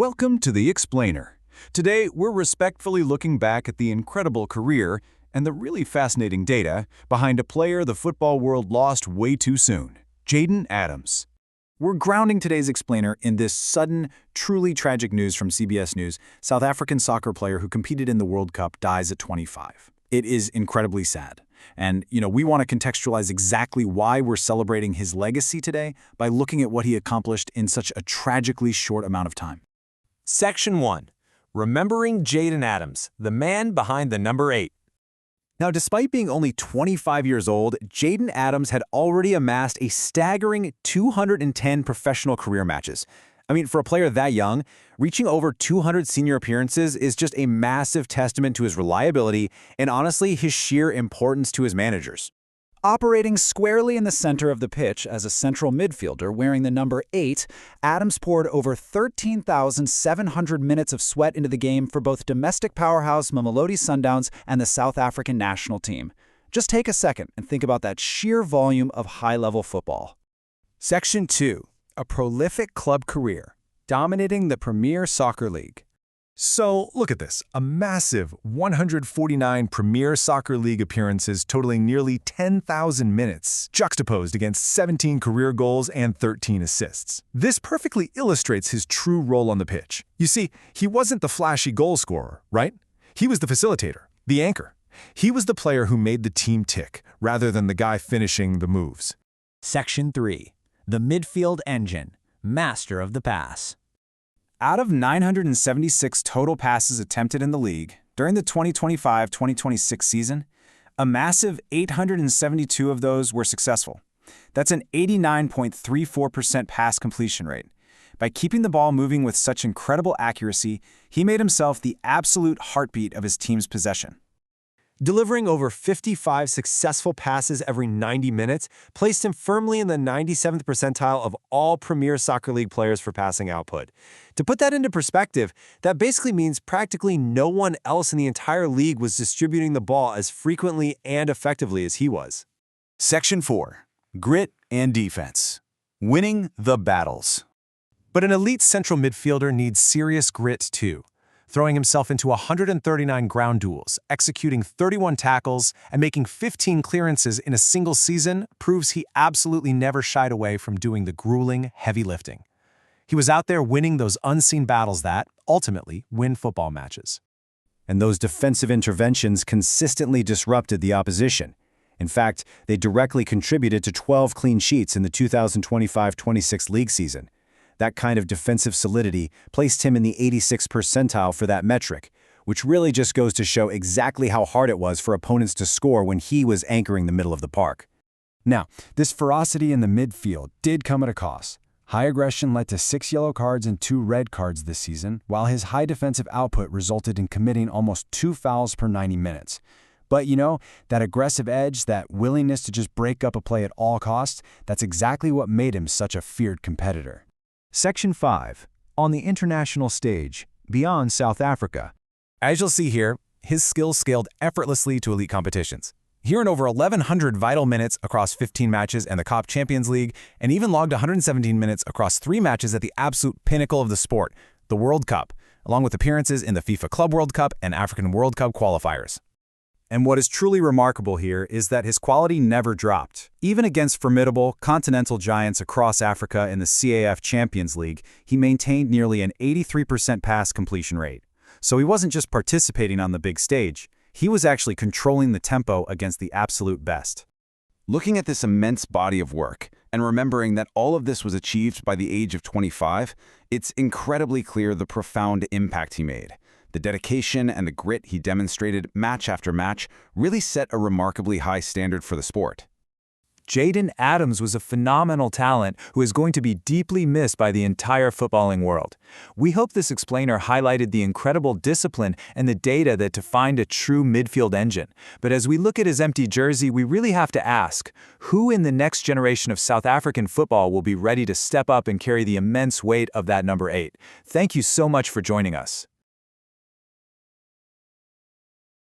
Welcome to The Explainer. Today, we're respectfully looking back at the incredible career and the really fascinating data behind a player the football world lost way too soon, Jayden Adams. We're grounding today's explainer in this sudden, truly tragic news from CBS News. South African soccer player who competed in the World Cup dies at 25. It is incredibly sad. And, we want to contextualize exactly why we're celebrating his legacy today by looking at what he accomplished in such a tragically short amount of time. Section 1. Remembering Jayden Adams, the man behind the number 8. Now, despite being only 25 years old, Jayden Adams had already amassed a staggering 210 professional career matches. For a player that young, reaching over 200 senior appearances is just a massive testament to his reliability and honestly his sheer importance to his managers. Operating squarely in the center of the pitch as a central midfielder wearing the number 8, Adams poured over 13,700 minutes of sweat into the game for both domestic powerhouse Mamelodi Sundowns and the South African national team. Just take a second and think about that sheer volume of high-level football. Section 2. A prolific club career, dominating the Premier Soccer League. So, look at this, a massive 149 Premier Soccer League appearances totaling nearly 10,000 minutes, juxtaposed against 17 career goals and 13 assists. This perfectly illustrates his true role on the pitch. You see, he wasn't the flashy goal scorer, right? He was the facilitator, the anchor. He was the player who made the team tick, rather than the guy finishing the moves. Section 3. The midfield engine, master of the pass. Out of 976 total passes attempted in the league during the 2025-2026 season, a massive 872 of those were successful. That's an 89.34% pass completion rate. By keeping the ball moving with such incredible accuracy, he made himself the absolute heartbeat of his team's possession. Delivering over 55 successful passes every 90 minutes placed him firmly in the 97th percentile of all Premier Soccer League players for passing output. To put that into perspective, that basically means practically no one else in the entire league was distributing the ball as frequently and effectively as he was. Section 4. Grit and defense. Winning the battles. But an elite central midfielder needs serious grit too. Throwing himself into 139 ground duels, executing 31 tackles, and making 15 clearances in a single season proves he absolutely never shied away from doing the grueling, heavy lifting. He was out there winning those unseen battles that, ultimately, win football matches. And those defensive interventions consistently disrupted the opposition. In fact, they directly contributed to 12 clean sheets in the 2025-26 league season. That kind of defensive solidity placed him in the 86th percentile for that metric, which really just goes to show exactly how hard it was for opponents to score when he was anchoring the middle of the park. Now, this ferocity in the midfield did come at a cost. High aggression led to 6 yellow cards and 2 red cards this season, while his high defensive output resulted in committing almost 2 fouls per 90 minutes. But that aggressive edge, that willingness to just break up a play at all costs, that's exactly what made him such a feared competitor. Section 5. On the international stage, beyond South Africa. As you'll see here, his skills scaled effortlessly to elite competitions. He earned over 1,100 vital minutes across 15 matches in the CAF Champions League, and even logged 117 minutes across 3 matches at the absolute pinnacle of the sport, the World Cup, along with appearances in the FIFA Club World Cup and African World Cup qualifiers. And what is truly remarkable here is that his quality never dropped. Even against formidable continental giants across Africa in the CAF Champions League, he maintained nearly an 83% pass completion rate. So he wasn't just participating on the big stage, he was actually controlling the tempo against the absolute best. Looking at this immense body of work, and remembering that all of this was achieved by the age of 25, it's incredibly clear the profound impact he made. The dedication and the grit he demonstrated match after match really set a remarkably high standard for the sport. Jayden Adams was a phenomenal talent who is going to be deeply missed by the entire footballing world. We hope this explainer highlighted the incredible discipline and the data that defined a true midfield engine. But as we look at his empty jersey, we really have to ask, who in the next generation of South African football will be ready to step up and carry the immense weight of that number 8? Thank you so much for joining us.